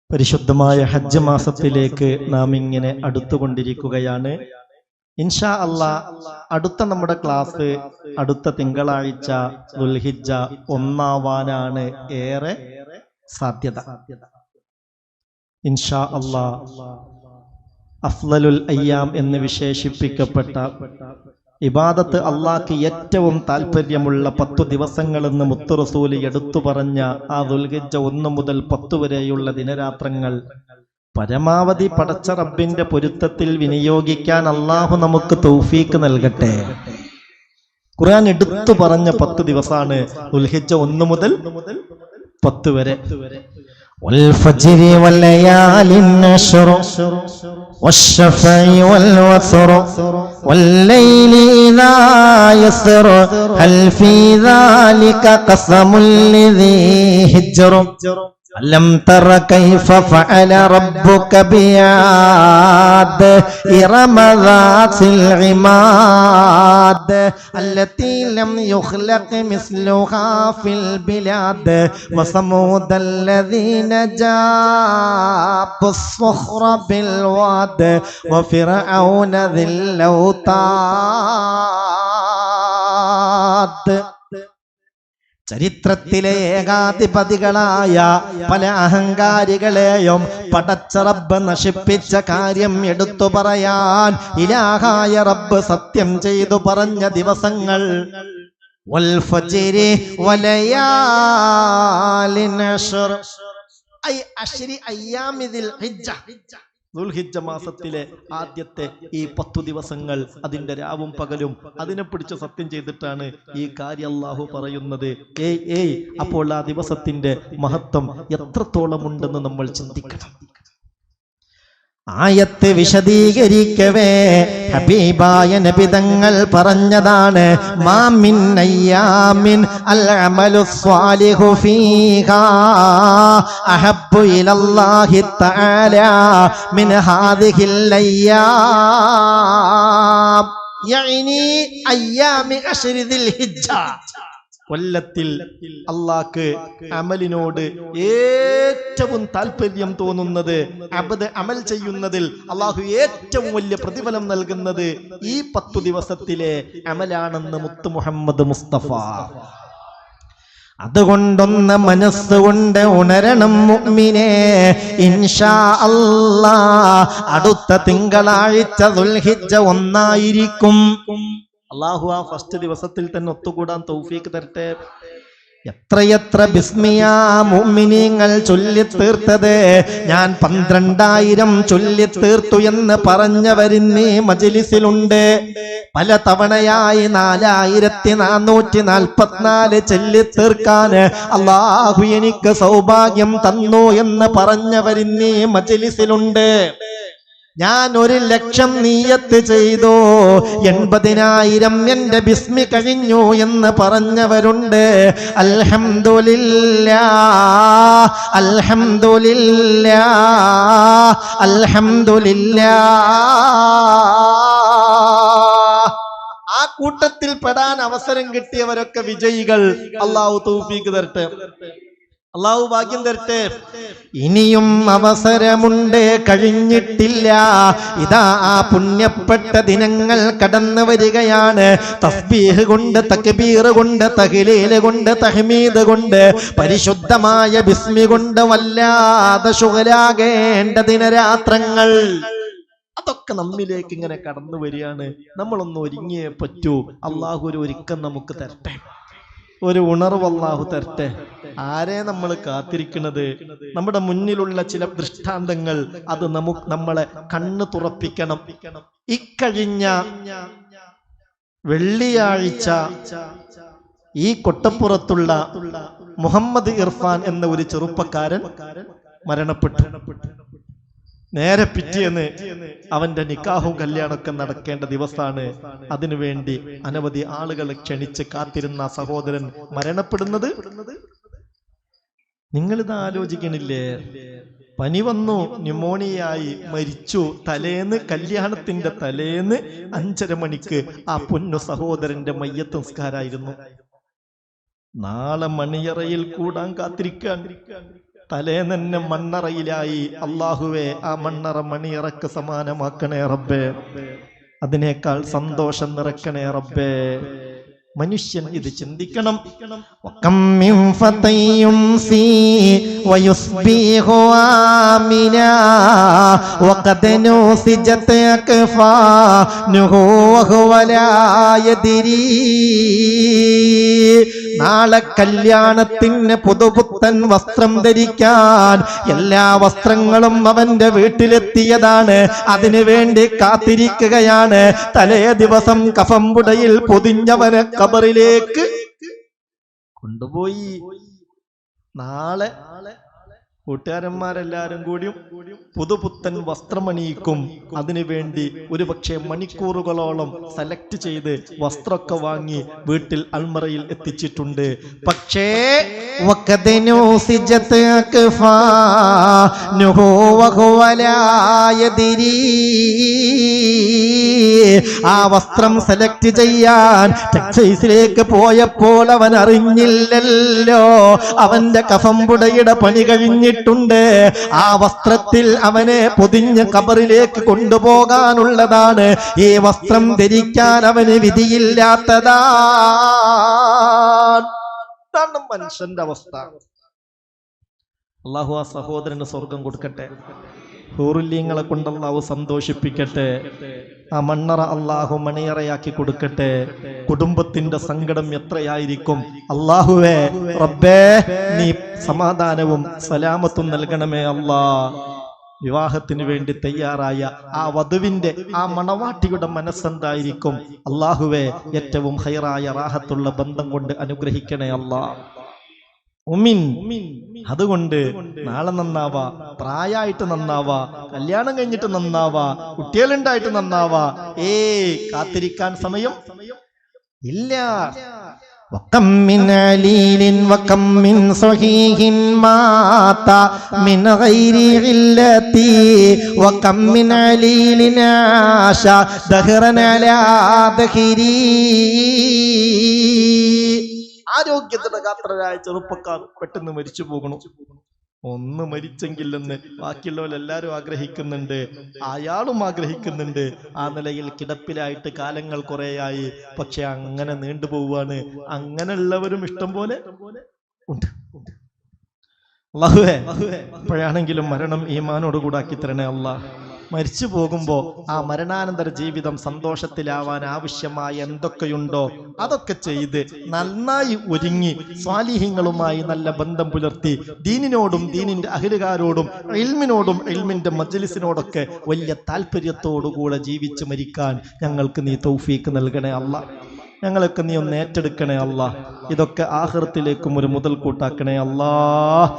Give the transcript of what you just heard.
പരിശുദ്ധമായ ഹജ്ജ് മാസത്തിലേക്ക് നാം ഇങ്ങനെ അടുത്തുകൊണ്ടിരിക്കുകയാണ്. ഇൻഷാ അല്ലാഹ് അടുത്ത നമ്മുടെ ക്ലാസ് അടുത്ത തിങ്കളാഴ്ച ദുൽഹിജ്ജ 1 ഏറെ സാധ്യത. ഇൻഷാ അല്ലാഹ് അഫ്ളലുൽ അയ്യാം എന്ന് വിശേഷിപ്പിക്കപ്പെട്ട ഇബാദത്ത് അള്ളാഹ്ക്ക് ഏറ്റവും താല്പര്യമുള്ള 10 ദിവസങ്ങളെന്ന് മുത്തു റസൂല് എടുത്തു പറഞ്ഞ ആ ദുൽഹിജ്ജ 1 മുതൽ 10 വരെയുള്ള ദിനരാത്രങ്ങൾ പരമാവധി പടച്ച റബ്ബിന്റെ പൊരുത്തത്തിൽ വിനിയോഗിക്കാൻ അള്ളാഹു നമുക്ക് തൗഫീക്ക് നൽകട്ടെ. ഖുർആൻ എടുത്തു പറഞ്ഞ 10 ദിവസമാണ് ദുൽഹിജ്ജ 1 മുതൽ 10 വരെ. والفجر والليال العشر والشفع والوتر والليل إذا يسر هل في ذلك قسم لذي حجر ألم تر كيف فعل ربك بعاد إرم ذات العماد التي لم يخلق مثلها في البلاد وثمود الذين جابوا الصخر بالواد وفرعون ذي الأوتاد. ചരിത്രത്തിലെ ഏകാധിപതികളായ പല അഹങ്കാരികളെയും പടച്ച റബ്ബ് നശിപ്പിച്ച കാര്യം എടുത്തു പറയാൻ ഇലാഹായ റബ്ബ് സത്യം ചെയ്തു പറഞ്ഞ ദിവസങ്ങൾ വൽ ഫജ്രി വലയാലിൻ അശ്ർ ഐ അശ്രി അയ്യാമിദിൽ ഹിജ്ജ. ദുൽഹിജ്ജ മാസത്തിലെ ആദ്യത്തെ ഈ 10 ദിവസങ്ങൾ അതിന്റെ രാവും പകലും അതിനെ പിടിച്ച് സത്യം ചെയ്തിട്ടാണ് ഈ കാര്യം അല്ലാഹു പറയുന്നത്. അപ്പോൾ ആ ദിവസത്തിന്റെ മഹത്വം എത്രത്തോളം ഉണ്ടെന്ന് നമ്മൾ ചിന്തിക്കണം. ആയത്ത് വിശദീകരിക്കവേ ഹബീബായ നബി തങ്ങൾ പറഞ്ഞതാണ്, മാ മിൻ അയ്യാമിൻ അൽ അമലു സ്വാലിഹു ഫീഹാ അഹബ്ബു ഇലല്ലാഹി തആല മിൻ ഹാദിഹിൽ അയ്യാം യഅനി അയ്യാമി അശ്രി ദിൽ ഹിജ്ജ. കൊല്ലത്തിൽ അള്ളാഹ്ക്ക് അമലിനോട് ഏറ്റവും താല്പര്യം തോന്നുന്നത്, അമൽ ചെയ്യുന്നതിൽ അള്ളാഹു ഏറ്റവും വലിയ പ്രതിഫലം നൽകുന്നത് ഈ 10 ദിവസത്തിലെ അമലാണെന്ന് മുത്ത് മുഹമ്മദ് മുസ്തഫ. അതുകൊണ്ടൊന്ന് മനസ്സുകൊണ്ട് ഉണരണം മുഅ്മിനേ. ഇൻഷാ അല്ലാഹ് അടുത്ത തിങ്കളാഴ്ച ദുൽഹിജ്ജ 1 ആയിരിക്കും. അള്ളാഹു ആ ഫസ്റ്റ് ദിവസത്തിൽ തന്നെ ഒത്തുകൂടാൻ തൗഫീക്ക് തരട്ടെ. എത്രയെത്ര ബിസ്മിയാ മുഅ്മിനീങ്ങൾ ചൊല്ലിത്തീർത്തത്. ഞാൻ 12,000 ചൊല്ലിത്തീർത്തു എന്ന് പറഞ്ഞവരിന്നീ മജ്ലിസിലുണ്ട്. പല തവണയായി 4444 ചൊല്ലിത്തീർക്കാൻ അല്ലാഹു എനിക്ക് സൗഭാഗ്യം തന്നു എന്ന് പറഞ്ഞവരിന്നീ മജ്ലിസിലുണ്ട്. ഞാൻ 1,00,000 നിയ്യത്ത് ചെയ്തു, 80,000 എന്റെ ബിസ്മി കഴിഞ്ഞു എന്ന് പറഞ്ഞവരുണ്ട്. അൽഹംദുലില്ലാഹ് അൽഹംദുലില്ലാഹ് അൽഹംദുലില്ലാഹ്. ആ കൂട്ടത്തിൽ പെടാൻ അവസരം കിട്ടിയവരൊക്കെ വിജയികൾ. അല്ലാഹു തൗഫീഖ് തരട്ടെ, അല്ലാഹു ഭാഗ്യം തരട്ടെ. ഇനിയും അവസരമുണ്ട്, കഴിഞ്ഞിട്ടില്ല. ഇതാ ആ പുണ്യപ്പെട്ട ദിനങ്ങൾ കടന്നു വരികയാണ്. തസ്ബീഹ് കൊണ്ട്, തക്ബീർ കൊണ്ട്, തഹ്ലീൽ കൊണ്ട്, തഹ്മീദ് കൊണ്ട്, പരിശുദ്ധമായ ബിസ്മി കൊണ്ട് വല്ലാതെ ശുഗലാകേണ്ട ദിനരാത്രങ്ങൾ. അതൊക്കെ നമ്മിലേക്ക് ഇങ്ങനെ കടന്നു വരികയാണ്. നമ്മളൊന്ന് ഒരുങ്ങിയേ പറ്റൂ. അള്ളാഹു ഒരു ഒരുക്കം നമുക്ക് തരട്ടെ, ഒരു ഉണർവ് അല്ലാഹു തരട്ടെ. ആരെ നമ്മൾ കാത്തിരിക്കുന്നത്? നമ്മുടെ മുന്നിലുള്ള ചില ദൃഷ്ടാന്തങ്ങൾ അത് നമ്മളെ കണ്ണ് തുറപ്പിക്കണം. ഇക്കഴിഞ്ഞ വെള്ളിയാഴ്ച ഈ കൊട്ടപ്പുറത്തുള്ള മുഹമ്മദ് ഇർഫാൻ എന്ന ഒരു ചെറുപ്പക്കാരൻ മരണപ്പെട്ടു. നേരെ പിറ്റേന്ന് അവന്റെ നിക്കാഹും കല്യാണമൊക്കെ നടക്കേണ്ട ദിവസമാണ്. അതിനുവേണ്ടി അനവധി ആളുകളെ ക്ഷണിച്ച് കാത്തിരുന്ന സഹോദരൻ മരണപ്പെടുന്നത് നിങ്ങളിത് ആലോചിക്കണില്ലേ? പനി വന്നു, ന്യൂമോണിയായി മരിച്ചു. തലേന്ന്, കല്യാണത്തിന്റെ തലേന്ന് 5:30 മണിക്ക് ആ പൊന്നു സഹോദരന്റെ മയ്യത്ത് നിസ്കാരായിരുന്നു. നാളെ മണിയറയിൽ കൂടാൻ കാത്തിരിക്കാൻ തലേന്നെ മണ്ണറയിലായി. അള്ളാഹുവേ, ആ മണ്ണറ മണിയറക്ക് സമാനമാക്കണേ റബ്ബേ. അതിനേക്കാൾ സന്തോഷം നിറക്കണേ റബ്ബേ. മനുഷ്യൻ ഇത് ചിന്തിക്കണം. وكم من فتى يمسي ويصبح آمنا وقد نسجت أكفانه وهو لا يدري. നാളെ കല്യാണത്തിന് പുതുപുത്തൻ വസ്ത്രം ധരിക്കാൻ എല്ലാ വസ്ത്രങ്ങളും അവന്റെ വീട്ടിലെത്തിയതാണ്. അതിനു വേണ്ടി കാത്തിരിക്കുകയാണ്. തലേ ദിവസം കഫംപുടയിൽ പൊതിഞ്ഞവനെ ഖബറിലേക്ക് കൊണ്ടുപോയി. നാളെ കൂട്ടുകാരന്മാരെല്ലാരും കൂടിയും പുതുപുത്തൻ വസ്ത്രമണിയിക്കും. അതിനു വേണ്ടി ഒരുപക്ഷെ മണിക്കൂറുകളോളം സെലക്ട് ചെയ്ത് വസ്ത്രമൊക്കെ വാങ്ങി വീട്ടിൽ അൽമറയിൽ എത്തിച്ചിട്ടുണ്ട്. പക്ഷേ ആ വസ്ത്രം സെലക്ട് ചെയ്യാൻ ടെക്സൈസിലേക്ക് പോയപ്പോൾ അവൻ അറിഞ്ഞില്ലല്ലോ, അവന്റെ കഫംപുടയുടെ പണി കഴിഞ്ഞിട്ടുണ്ട്. ആ വസ്ത്രത്തിൽ അവനെ പൊതിഞ്ഞ് ഖബറിലേക്ക് കൊണ്ടുപോകാനുള്ളതാണ്. ഈ വസ്ത്രം ധരിക്കാൻ അവന് വിധിയില്ലാത്തതാണ് മനുഷ്യന്റെ അവസ്ഥ. അള്ളാഹു ആ സഹോദരന് സ്വർഗം കൊടുക്കട്ടെ. ഹൂറുല്യങ്ങളെ കൊണ്ട് അള്ളാഹു സന്തോഷിപ്പിക്കട്ടെ. ആ മണ്ണറ അള്ളാഹു മണിയറയാക്കി കൊടുക്കട്ടെ. കുടുംബത്തിന്റെ സങ്കടം എത്രയായിരിക്കും. അള്ളാഹുവേ റബ്ബേ, നീ സമാധാനവും സലാമത്തും നൽകണമേ അല്ലാ. വിവാഹത്തിന് വേണ്ടി തയ്യാറായ ആ വധുവിന്റെ, ആ മണവാട്ടിയുടെ മനസ്സെന്തായിരിക്കും. അള്ളാഹുവേ, ഏറ്റവും ഹൈറായ റാഹത്തുള്ള ബന്ധം കൊണ്ട് അനുഗ്രഹിക്കണേ അല്ലാ. അതുകൊണ്ട് നാളെ നന്നാവാ, പ്രായമായിട്ട് നന്നാവാ, കല്യാണം കഴിഞ്ഞിട്ട് നന്നാവാ, കുട്ടികളുണ്ടായിട്ട് നന്നാവാ. കാത്തിരിക്കാൻ സമയം ഇല്ല. وكم من عليل وكم من صحيح مات من غير علتي وكم من عليل عاش دهرا على ظهري. ആരോഗ്യത്തിന്റെ ഗാത്രരായ ചെറുപ്പക്കാർ പെട്ടെന്ന് മരിച്ചു പോകണു. ഒന്ന് മരിച്ചെങ്കിലെന്ന് ബാക്കിയുള്ളവരെല്ലാരും ആഗ്രഹിക്കുന്നുണ്ട്, അയാളും ആഗ്രഹിക്കുന്നുണ്ട്. ആ നിലയിൽ കിടപ്പിലായിട്ട് കാലങ്ങൾ കുറേയായി. പക്ഷെ അങ്ങനെ നീണ്ടുപോവാണ്. അങ്ങനെയുള്ളവരും ഇഷ്ടം പോലെ ഉണ്ട്. അല്ലാഹുവേ, എപ്പോഴാണെങ്കിലും മരണം ഈമാനോട് കൂടാക്കി തരണേ അല്ലാ. മരിച്ചു പോകുമ്പോ ആ മരണാനന്തര ജീവിതം സന്തോഷത്തിലാവാൻ ആവശ്യമായ എന്തൊക്കെയുണ്ടോ അതൊക്കെ ചെയ്ത് നന്നായി ഒരുങ്ങി സ്വാലിഹീങ്ങളുമായി നല്ല ബന്ധം പുലർത്തി ദീനിനോടും ദീനിന്റെ അഹ്ലുകാരോടും ഇൽമിനോടും ഇൽമിന്റെ മജ്ലിസിനോടൊക്കെ വലിയ താല്പര്യത്തോടുകൂടെ ജീവിച്ച് മരിക്കാൻ ഞങ്ങൾക്ക് നീ തൗഫീക്ക് നൽകണേ അല്ലാ. ഞങ്ങളൊക്കെ നീ ഒന്ന് ഏറ്റെടുക്കണേ അല്ലാ. ഇതൊക്കെ ആഖിറത്തിലേക്കും ഒരു മുതൽ കൂട്ടാക്കണേ അല്ലാ.